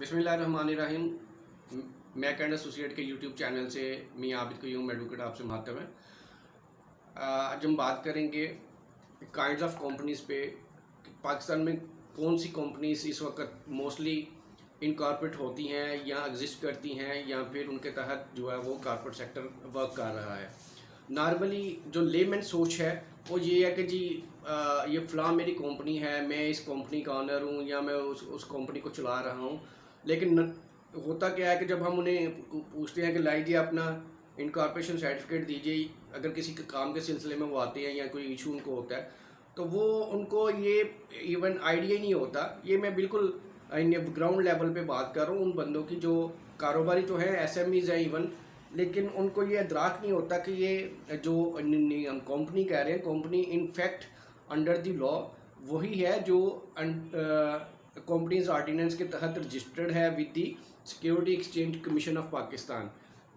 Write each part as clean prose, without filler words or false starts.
बिस्मिल्लाहिर्रहमानिर्रहीम। Mac and associate के YouTube channel से मैं आबिद क़य्यूम एडवोकेट आपसे मुखातब है। आज हम बात करेंगे काइंड्स ऑफ कंपनीज़ पे कि पाकिस्तान में कौन सी कंपनीज इस वक्त मोस्टली इनकॉर्पोरेट होती हैं या एग्जिस्ट करती हैं या फिर उनके तहत जो है वो कॉर्पोरेट सेक्टर वर्क कर रहा है। नॉर्मली जो लेमन सोच है वो ये है कि जी ये फ़लाँ मेरी कंपनी है, मैं इस कंपनी का ऑनर हूँ या मैं उस कंपनी को चला रहा हूँ। लेकिन होता क्या है कि जब हम उन्हें पूछते हैं कि लाइए अपना इनकॉर्पोरेशन सर्टिफिकेट दीजिए, अगर किसी के काम के सिलसिले में वो आते हैं या कोई इशू उनको होता है तो वो उनको ये इवन आइडिया ही नहीं होता। ये मैं बिल्कुल ग्राउंड लेवल पे बात कर रहा हूँ उन बंदों की जो कारोबारी तो हैं, एसएमईज़ हैं इवन, लेकिन उनको ये इदराक नहीं होता कि ये जो हम कंपनी कह रहे हैं, company in fact under the law वही है जो कंपनीज ऑर्डिनेंस के तहत रजिस्टर्ड है with the security exchange commission of Pakistan.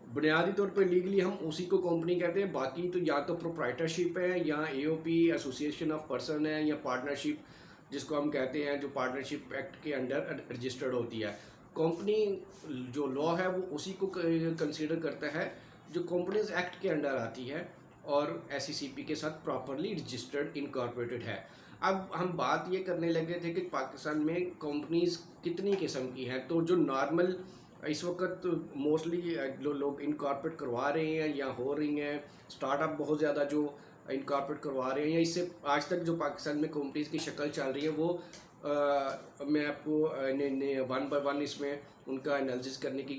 बुनियादी तौर पर लीगली हम उसी को कंपनी कहते हैं, बाकी तो या तो प्रोप्राइटरशिप है या एओपी एसोसिएशन ऑफ पर्सन है या पार्टनरशिप जिसको हम कहते हैं, जो पार्टनरशिप एक्ट के अंडर रजिस्टर्ड होती है। कंपनी जो लॉ है वो उसी को कंसीडर करता है जो कंपनीज एक्ट के अंडर आती है और एसईसीपी के साथ प्रॉपरली रजिस्टर्ड इनकॉर्पोरेटेड है। अब हम बात ये करने लगे थे कि पाकिस्तान में कंपनीज कितनी किस्म की हैं। तो जो नॉर्मल इस वक्त मोस्टली जो लोग इनकॉर्पोरेट करवा रहे हैं या हो रही हैं, स्टार्टअप बहुत ज़्यादा जो इनकॉर्पोरेट करवा रहे हैं या इससे आज तक जो पाकिस्तान में कंपनीज की शक्ल चल रही है वो मैं आपको वन बाय वन इसमें उनका एनालिसिस करने की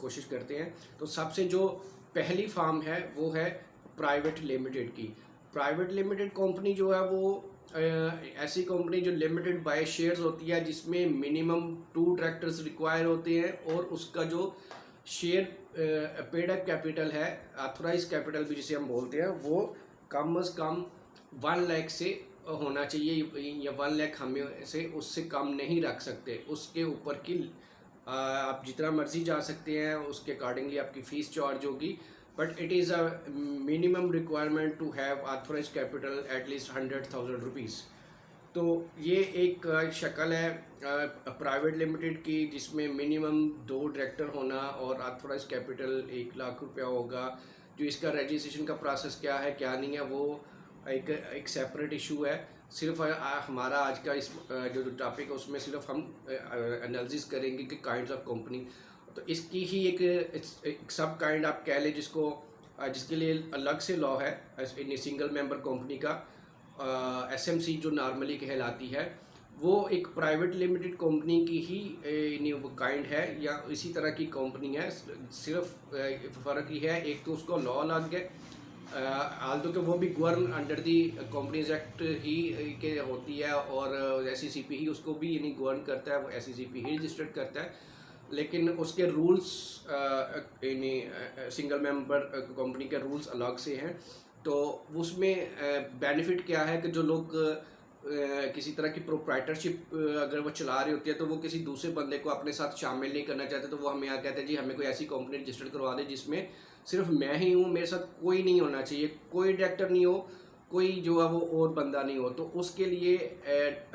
कोशिश करते हैं। तो सबसे जो पहली फार्म है वो है प्राइवेट लिमिटेड की। प्राइवेट लिमिटेड कंपनी जो है वो ऐसी कंपनी जो लिमिटेड बाय शेयर्स होती है, जिसमें मिनिमम 2 डायरेक्टर्स रिक्वायर होते हैं और उसका जो शेयर पेड अप कैपिटल है, ऑथराइज कैपिटल भी जिसे हम बोलते हैं, वो कम अज़ कम 1 लाख से होना चाहिए या 1 लाख हमें से उससे कम नहीं रख सकते। उसके ऊपर की आप जितना मर्जी जा सकते हैं, उसके अकॉर्डिंगली आपकी फ़ीस चार्ज होगी, but it is a minimum requirement to have authorise capital at least 100,000 rupees. तो ये एक शक्ल है प्राइवेट लिमिटेड की, जिसमें मिनिमम 2 डायरेक्टर होना और ऑथराइज कैपिटल 1 लाख रुपया होगा। जो इसका रजिस्ट्रेशन का प्रोसेस क्या है क्या नहीं है वो एक सेपरेट इशू है। सिर्फ हमारा आज का इस जो टॉपिक है उसमें सिर्फ हम एनालिसिस करेंगे कि काइंड्स ऑफ कंपनी। तो इसकी ही एक सब काइंड आप कह लें जिसको जिसके लिए अलग से लॉ है इन सिंगल मेंबर कंपनी का। एसएमसी जो नॉर्मली कहलाती है वो एक प्राइवेट लिमिटेड कंपनी की ही वो काइंड है या इसी तरह की कंपनी है। सिर्फ फ़र्क ही है, एक तो उसको लॉ अलग है, आल्दो कि वो भी govern under the companies act ही के होती है और एसईसीपी ही उसको भी यानी गवर्न करता है, वो एसईसीपी ही रजिस्टर्ड करता है, लेकिन उसके रूल्स सिंगल मेंबर कंपनी के रूल्स अलग से हैं। तो उसमें बेनिफिट क्या है कि जो लोग किसी तरह की प्रोप्राइटरशिप अगर वो चला रही होती है तो वो किसी दूसरे बंदे को अपने साथ शामिल नहीं करना चाहते, तो वो हमें यहाँ कहते हैं जी हमें कोई ऐसी कंपनी रजिस्टर्ड करवा दे जिसमें सिर्फ मैं ही हूँ, मेरे साथ कोई नहीं होना चाहिए, कोई डायरेक्टर नहीं हो, कोई जो है वो और बंदा नहीं हो। तो उसके लिए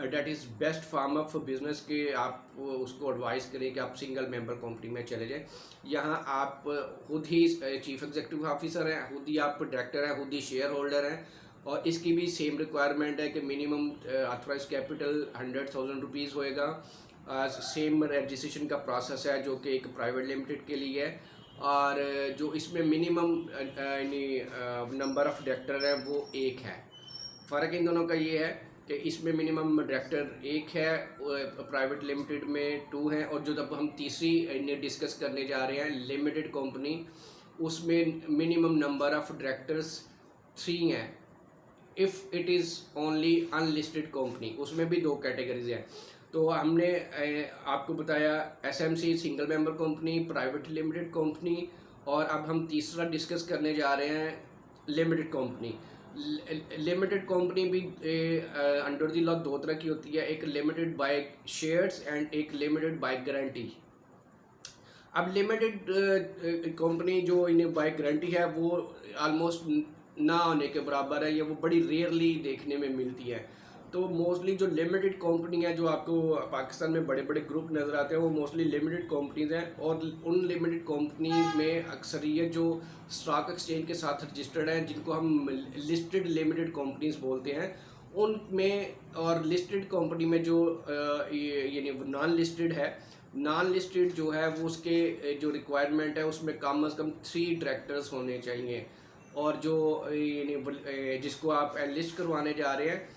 that is best form of business के आप उसको एडवाइस करें कि आप सिंगल मेंबर कंपनी में चले जाएं। यहाँ आप खुद ही चीफ एग्जीक्यूटिव ऑफिसर हैं, खुद ही आप डायरेक्टर हैं, खुद ही शेयर होल्डर हैं और इसकी भी सेम रिक्वायरमेंट है कि मिनिमम ऑथराइज कैपिटल 100,000 रुपीज़ होएगा। सेम रजिस्ट्रेशन का प्रोसेस है जो कि एक प्राइवेट लिमिटेड के लिए है और जो इसमें मिनिमम नंबर ऑफ़ डायरेक्टर है वो 1 है। फ़र्क इन दोनों का ये है कि इसमें मिनिमम डायरेक्टर 1 है, प्राइवेट लिमिटेड में 2 हैं, और जो जब हम तीसरी डिस्कस करने जा रहे हैं लिमिटेड कंपनी, उसमें मिनिमम नंबर ऑफ़ डायरेक्टर्स 3 हैं if it is only unlisted company. उसमें भी 2 कैटेगरीज हैं। तो हमने आपको बताया SMC single member company, private limited company, और अब हम तीसरा डिस्कस करने जा रहे हैं लिमिटेड कंपनी। लिमिटेड कंपनी भी अंडर द लॉ 2 तरह की होती है, एक लिमिटेड बाय शेयर्स एंड एक लिमिटेड बाय गारंटी। अब लिमिटेड कंपनी जो इन्हें बाय गारंटी है वो ऑलमोस्ट ना होने के बराबर है, ये वो बड़ी रेयरली देखने में मिलती है। तो मोस्टली जो लिमिटेड कंपनी है, जो आपको पाकिस्तान में बड़े बड़े ग्रुप नज़र आते हैं, वो मोस्टली लिमिटेड कंपनीज हैं। और उन लिमिटेड कंपनीज में अक्सरियत जो स्टॉक एक्सचेंज के साथ रजिस्टर्ड हैं, जिनको हम लिस्टेड लिमिटेड कंपनीज बोलते हैं, उनमें और लिस्टेड कंपनी में जो यानी नॉन लिस्टेड है, नॉन लिस्टेड जो है वो उसके जो रिक्वायरमेंट है उसमें कम से कम 3 डायरेक्टर्स होने चाहिए। और जो यानी जिसको आप लिस्ट करवाने जा रहे हैं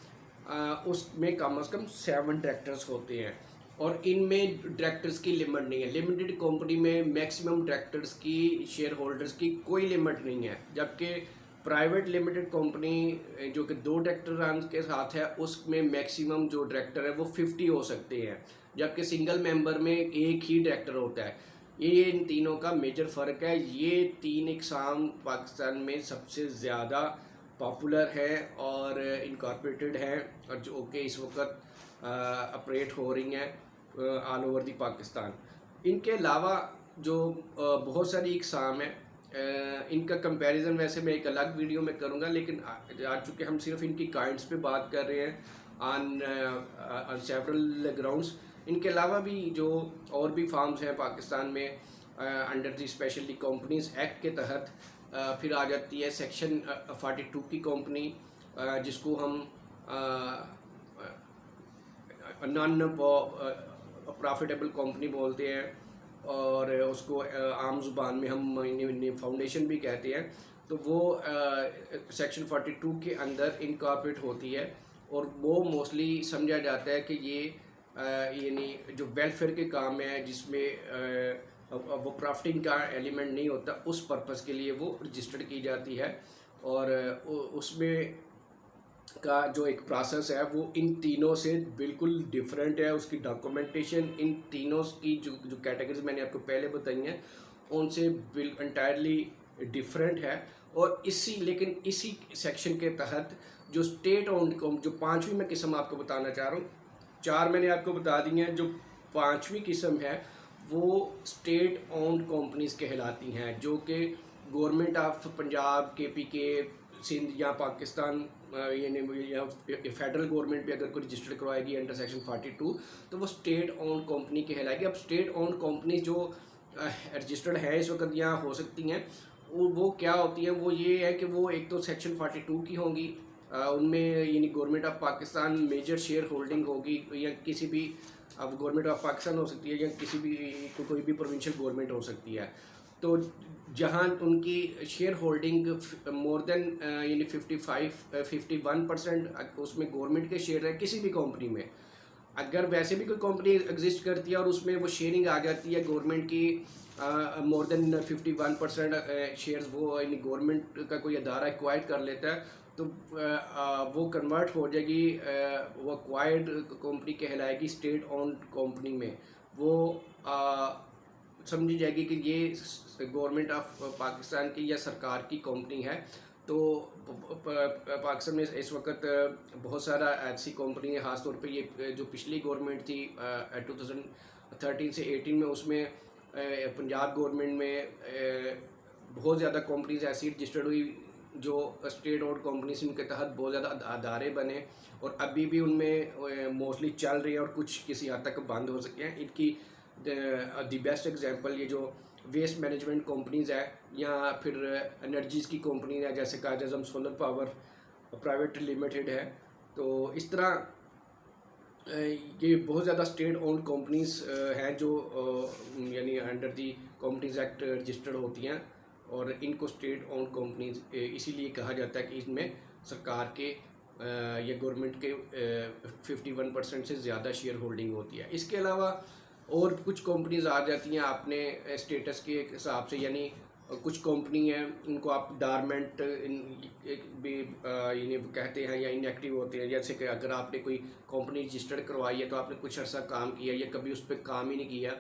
उसमें कम से कम 7 डायरेक्टर्स होते हैं। और इनमें डायरेक्टर्स की लिमिट नहीं है। लिमिटेड कंपनी में मैक्सिमम डायरेक्टर्स की, शेयर होल्डर्स की कोई लिमिट नहीं है, जबकि प्राइवेट लिमिटेड कंपनी जो कि 2 डायरेक्टर के साथ है, उसमें मैक्सिमम जो डायरेक्टर है वो 50 हो सकते हैं, जबकि सिंगल मेंबर में एक ही डायरेक्टर होता है। ये इन तीनों का मेजर फ़र्क है। ये 3 इकसाम पाकिस्तान में सबसे ज़्यादा पॉपुलर है और इनकॉर्पोरेटेड है, और जो कि इस वक्त ऑपरेट हो रही हैं ऑल ओवर दी पाकिस्तान। इनके अलावा जो बहुत सारी इकसाम है, इनका कंपैरिजन वैसे मैं एक अलग वीडियो में करूंगा, लेकिन आज चूँकि हम सिर्फ इनकी काइंड्स पे बात कर रहे हैं ऑन सेवरल ग्राउंड्स। इनके अलावा भी जो और भी फार्म्स हैं पाकिस्तान में under the specially companies act के तहत, फिर आ जाती है सेक्शन 42 की कंपनी, जिसको हम नॉन प्रॉफिटेबल कंपनी बोलते हैं, और उसको आम ज़ुबान में हम फाउंडेशन भी कहते हैं। तो वो सेक्शन 42 के अंदर इनकॉर्पोरेट होती है, और वो मोस्टली समझा जाता है कि ये यानी जो वेलफेयर के काम है, जिसमें वो प्रॉफिटिंग का एलिमेंट नहीं होता, उस पर्पस के लिए वो रजिस्टर्ड की जाती है। और उसमें का जो एक प्रोसेस है वो इन तीनों से बिल्कुल डिफरेंट है। उसकी डॉक्यूमेंटेशन इन तीनों की जो जो कैटेगरीज मैंने आपको पहले बताई हैं, उनसे एंटायरली डिफरेंट है। और लेकिन इसी सेक्शन के तहत जो स्टेट ओन्ड, जो 5वीं मैं किस्म आपको बताना चाह रहा हूँ, 4 मैंने आपको बता दी हैं, जो 5वीं किस्म है वो स्टेट ओन्ड कंपनीज कहलाती हैं, जो कि government of Punjab, KPK, Sindh या पाकिस्तान या फेडरल गवर्नमेंट भी अगर कोई रजिस्टर्ड करवाएगी अंडर सेक्शन 42, तो वो स्टेट ओन्ड कंपनी कहलाएगी। अब स्टेट ओन्ड कंपनी जो रजिस्टर्ड है इस वक्त यहाँ हो सकती हैं, वो क्या होती हैं, वो ये है कि वो एक तो सेक्शन 42 की होंगी, उनमें यानी government of Pakistan major shareholding होगी, या किसी भी, अब गवर्नमेंट ऑफ पाकिस्तान हो सकती है या किसी भी कोई भी प्रोविंशियल गवर्नमेंट हो सकती है। तो जहाँ उनकी शेयर होल्डिंग मोर देन यानी 51% उसमें गवर्नमेंट के शेयर है किसी भी कंपनी में। अगर वैसे भी कोई कंपनी एग्जिस्ट करती है और उसमें वो शेयरिंग आ जाती है गवर्नमेंट की, मोर देन 51% शेयर्स वो यानी गवर्नमेंट का कोई अदारा एक्वायर कर लेता है, तो वो कन्वर्ट हो जाएगी, वो एक्वायर्ड कंपनी कहलाएगी स्टेट ओन्ड कंपनी में। वो समझी जाएगी कि ये गवर्नमेंट ऑफ पाकिस्तान की या सरकार की कंपनी है। तो पाकिस्तान में इस वक्त बहुत सारा ऐसी कंपनी है, ख़ासतौर पे ये जो पिछली गवर्नमेंट थी 2013 से 18 में, उसमें पंजाब गवर्नमेंट में बहुत ज़्यादा कंपनीज ऐसी रजिस्टर्ड हुई जो स्टेट ओन्ड कंपनीज, उनके तहत बहुत ज़्यादा अदारे बने, और अभी भी उनमें मोस्टली चल रही है, और कुछ किसी हद तक बंद हो सके हैं। इनकी द बेस्ट एग्जांपल ये जो वेस्ट मैनेजमेंट कंपनीज़ है, या फिर एनर्जीज़ की कंपनी है, जैसे Quaid-e-Azam solar power private limited है। तो इस तरह ये बहुत ज़्यादा स्टेट ओन्ड कंपनीज़ हैं जो यानी under the companies act registered होती हैं, और इनको स्टेट ओन्ड कंपनीज इसीलिए कहा जाता है कि इसमें सरकार के या गवर्नमेंट के 51% से ज़्यादा शेयर होल्डिंग होती है। इसके अलावा और कुछ कंपनीज आ जाती हैं अपने स्टेटस के हिसाब से, यानी कुछ कंपनी हैं उनको आप डारमेंट भी यानी कहते हैं, या इनएक्टिव होते हैं। जैसे कि अगर आपने कोई कंपनी रजिस्टर्ड करवाई है तो आपने कुछ अर्सा काम किया या कभी उस पर काम ही नहीं किया,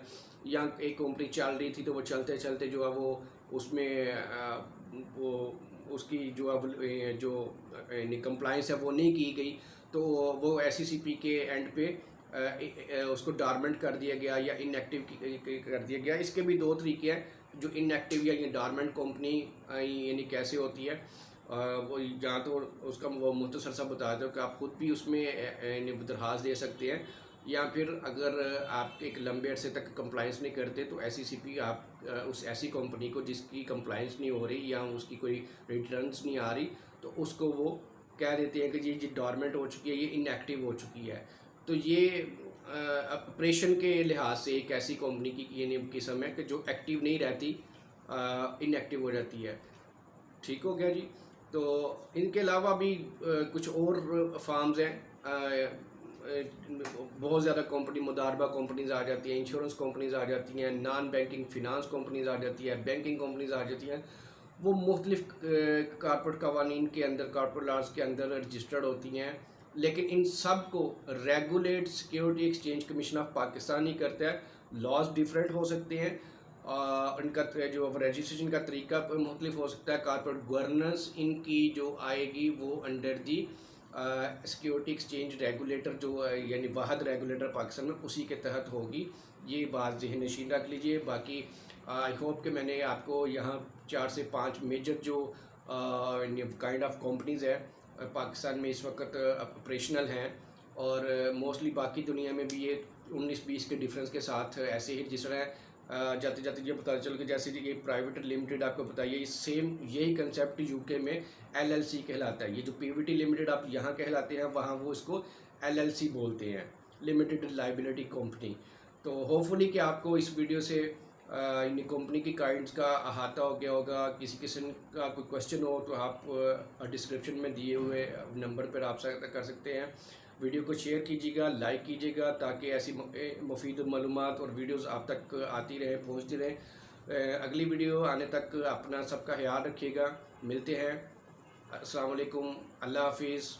या एक कंपनी चल रही थी तो वो चलते चलते जो है वो उसमें वो उसकी जो अब जो कंप्लाइंस है वो नहीं की गई, तो वो SECP के एंड पे उसको डारमेंट कर दिया गया या इनएक्टिव कर दिया गया। इसके भी 2 तरीके हैं, जो इनएक्टिव या डारमेंट कंपनी यानी कैसे होती है, वो जहाँ तो उसका वो मुख्तसर सा बता दो कि आप खुद भी उसमें दरख्वास्त दे सकते हैं, या फिर अगर आप एक लंबे अरसे तक कंप्लाइंस नहीं करते तो SECP आप उस ऐसी कंपनी को जिसकी कंप्लाइंस नहीं हो रही या उसकी कोई रिटर्न्स नहीं आ रही, तो उसको वो कह देते हैं कि जी डॉर्मेंट हो चुकी है, ये इनएक्टिव हो चुकी है। तो ये ऑपरेशन के लिहाज से एक ऐसी कंपनी की ये किस्म है कि जो एक्टिव नहीं रहती, इनएक्टिव हो जाती है। ठीक हो गया जी। तो इनके अलावा भी कुछ और फार्म्स हैं, बहुत ज़्यादा कंपनी मुदारबा कंपनीज आ जाती हैं, इंश्योरेंस कंपनीज आ जाती हैं, नॉन बैंकिंग फिनांस कंपनीज आ जाती है, बैंकिंग कंपनीज आ जाती हैं। वो मुख्तलिफ कारपोरेट कवानीन के अंदर, कारपोरेट लॉज के अंदर रजिस्टर्ड होती हैं, लेकिन इन सब को regulate security exchange commission of Pakistan ही करता है। लॉज डिफरेंट हो सकते हैं, इनका जो रजिस्ट्रेशन का तरीका मुख्तलिफ हो सकता है, कारपोरेट गवर्नेंस इनकी जो आएगी वो under the security exchange regulator जो यानी वाहद रेगुलेटर पाकिस्तान में, उसी के तहत होगी। ये बात ज़हन नशीन रख लीजिए। बाकी आई होप कि मैंने आपको यहाँ 4 से 5 मेजर जो काइंड ऑफ कंपनीज़ है पाकिस्तान में इस वक्त ऑपरेशनल हैं, और मोस्टली बाकी दुनिया में भी ये 19-20 के डिफरेंस के साथ ऐसे ही, जिस तरह जाते जाते ये पता चल कि जैसे ये प्राइवेट लिमिटेड आपको बताइए, सेम यही कंसेप्ट यूके में LLC कहलाता है। ये जो PVT लिमिटेड आप यहाँ कहलाते हैं, वहाँ वो इसको LLC बोलते हैं, लिमिटेड लाइबिलिटी कंपनी। तो होपफुली कि आपको इस वीडियो से इन कंपनी की काइंड्स का अहाता हो गया होगा। किसी किस्म का कोई क्वेश्चन हो तो आप डिस्क्रिप्शन में दिए हुए नंबर पर आप कर सकते हैं। वीडियो को शेयर कीजिएगा, लाइक कीजिएगा, ताकि ऐसी मुफीद मालूमात और वीडियोस आप तक आती रहे, पहुंचती रहे। अगली वीडियो आने तक अपना सबका ख्याल रखिएगा। मिलते हैं। अस्सलाम वालेकुम, अल्लाह हाफिज़।